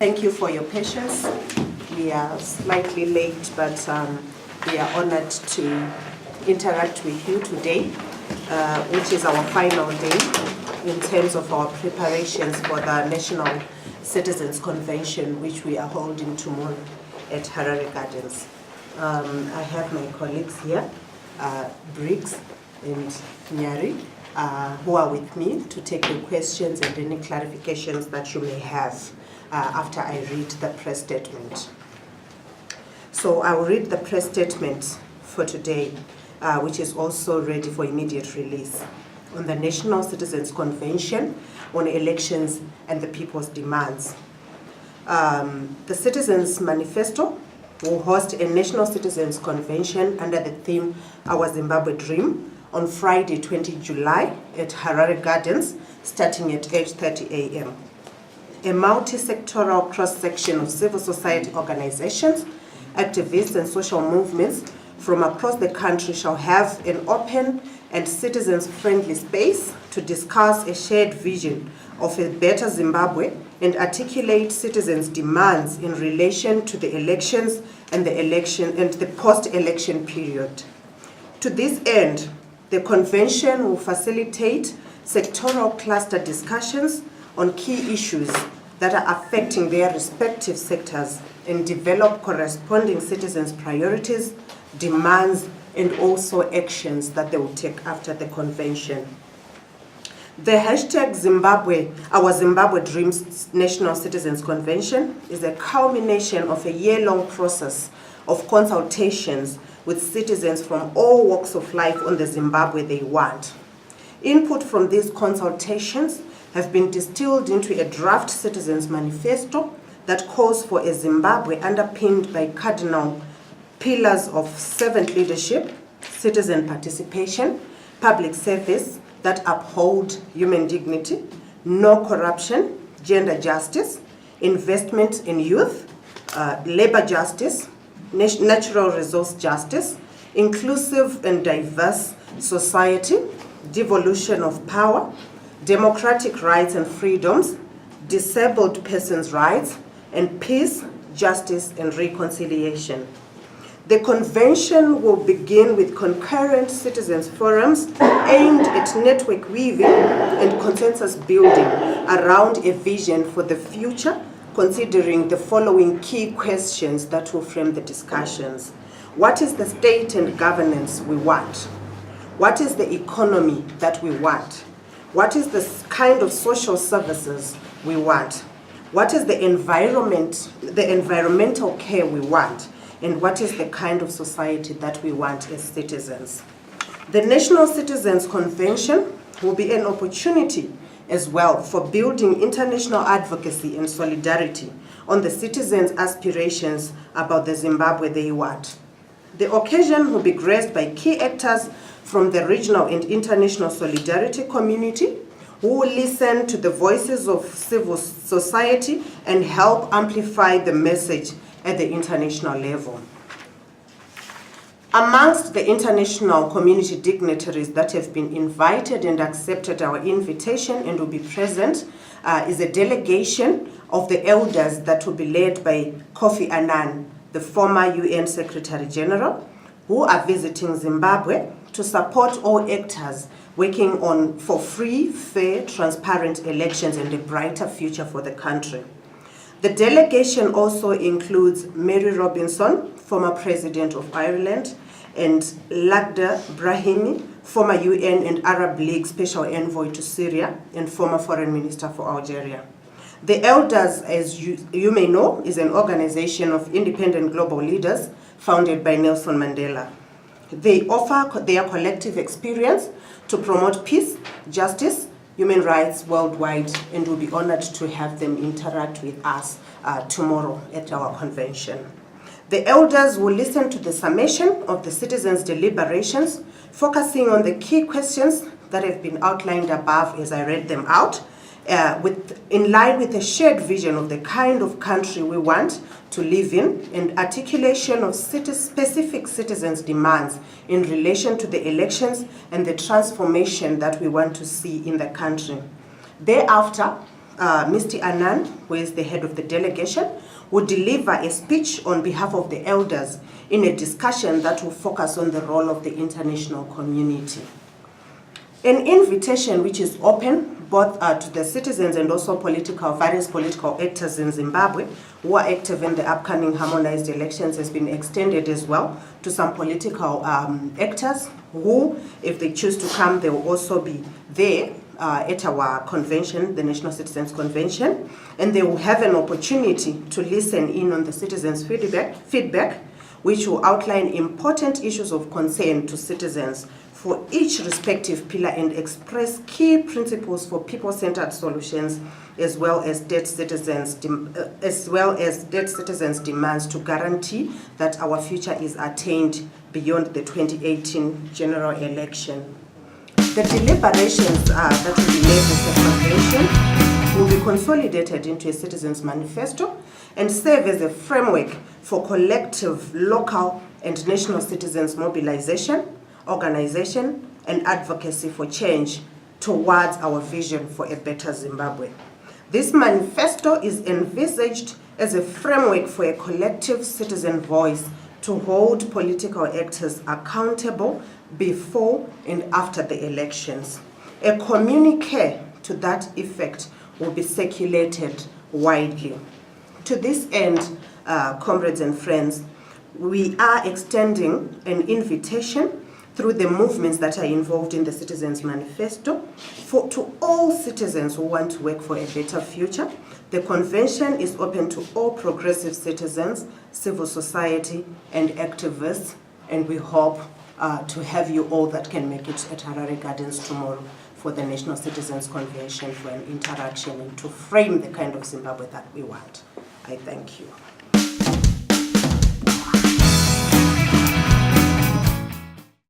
Thank you for your patience. We are slightly late, but we are honored to interact with you today, which is our final day in terms of our preparations for the National Citizens Convention, which we are holding tomorrow at Harare Gardens. I have my colleagues here, Briggs and Nyari, who are with me to take your questions and any clarifications that you may have after I read the press statement. So I will read the press statement for today, which is also ready for immediate release, on the National Citizens Convention on Elections and the People's Demands. The Citizens Manifesto will host a National Citizens Convention under the theme Our Zimbabwe Dream on Friday, 20 July at Harare Gardens, starting at 8:30 a.m. A multi-sectoral cross-section of civil society organizations, activists and social movements from across the country shall have an open and citizens-friendly space to discuss a shared vision of a better Zimbabwe and articulate citizens' demands in relation to the elections and the post-election period. To this end, the convention will facilitate sectoral cluster discussions on key issues that are affecting their respective sectors and develop corresponding citizens' priorities, demands, and also actions that they will take after the convention. The hashtag Zimbabwe, Our Zimbabwe Dreams National Citizens Convention is a culmination of a year-long process of consultations with citizens from all walks of life on the Zimbabwe they want. Input from these consultations have been distilled into a draft Citizens Manifesto that calls for a Zimbabwe underpinned by cardinal pillars of servant leadership, citizen participation, public service that uphold human dignity, no corruption, gender justice, investment in youth, labor justice, natural resource justice, inclusive and diverse society, devolution of power, democratic rights and freedoms, disabled persons' rights, and peace, justice, and reconciliation. The convention will begin with concurrent citizens' forums aimed at network weaving and consensus building around a vision for the future, considering the following key questions that will frame the discussions. What is the state and governance we want? What is the economy that we want? What is the kind of social services we want? What is the environmental care we want? And what is the kind of society that we want as citizens? The National Citizens Convention will be an opportunity as well for building international advocacy and solidarity on the citizens' aspirations about the Zimbabwe they want. The occasion will be graced by key actors from the regional and international solidarity community who will listen to the voices of civil society and help amplify the message at the international level. Amongst the international community dignitaries that have been invited and accepted our invitation and will be present is a delegation of the elders that will be led by Kofi Annan, the former UN Secretary General, who are visiting Zimbabwe to support all actors working for free, fair, transparent elections and a brighter future for the country. The delegation also includes Mary Robinson, former President of Ireland, and Lakhdar Brahimi, former UN and Arab League Special Envoy to Syria and former Foreign Minister for Algeria. The Elders, as you may know, is an organization of independent global leaders founded by Nelson Mandela. They offer their collective experience to promote peace, justice, human rights worldwide, and we'll be honored to have them interact with us tomorrow at our convention. The elders will listen to the summation of the citizens' deliberations, focusing on the key questions that have been outlined above as I read them out, in line with a shared vision of the kind of country we want to live in and articulation of specific citizens' demands in relation to the elections and the transformation that we want to see in the country. Thereafter, Mr. Anand, who is the head of the delegation, will deliver a speech on behalf of the elders in a discussion that will focus on the role of the international community. An invitation which is open both to the citizens and also various political actors in Zimbabwe who are active in the upcoming harmonized elections has been extended as well to some political actors who, if they choose to come, they will also be there at our convention, the National Citizens Convention, and they will have an opportunity to listen in on the citizens' feedback, which will outline important issues of concern to citizens for each respective pillar and express key principles for people-centered solutions, as well as dead citizens' demands to guarantee that our future is attained beyond the 2018 general election. The deliberations that will be made at the convention will be consolidated into a citizens' manifesto and serve as a framework for collective local and national citizens' mobilization, organization, and advocacy for change towards our vision for a better Zimbabwe. This manifesto is envisaged as a framework for a collective citizen voice to hold political actors accountable before and after the elections. A communique to that effect will be circulated widely. To this end, comrades and friends, we are extending an invitation through the movements that are involved in the Citizens Manifesto to all citizens who want to work for a better future. The convention is open to all progressive citizens, civil society, and activists, and we hope to have you all that can make it at Harare Gardens tomorrow for the National Citizens Convention for an interaction and to frame the kind of Zimbabwe that we want. I thank you.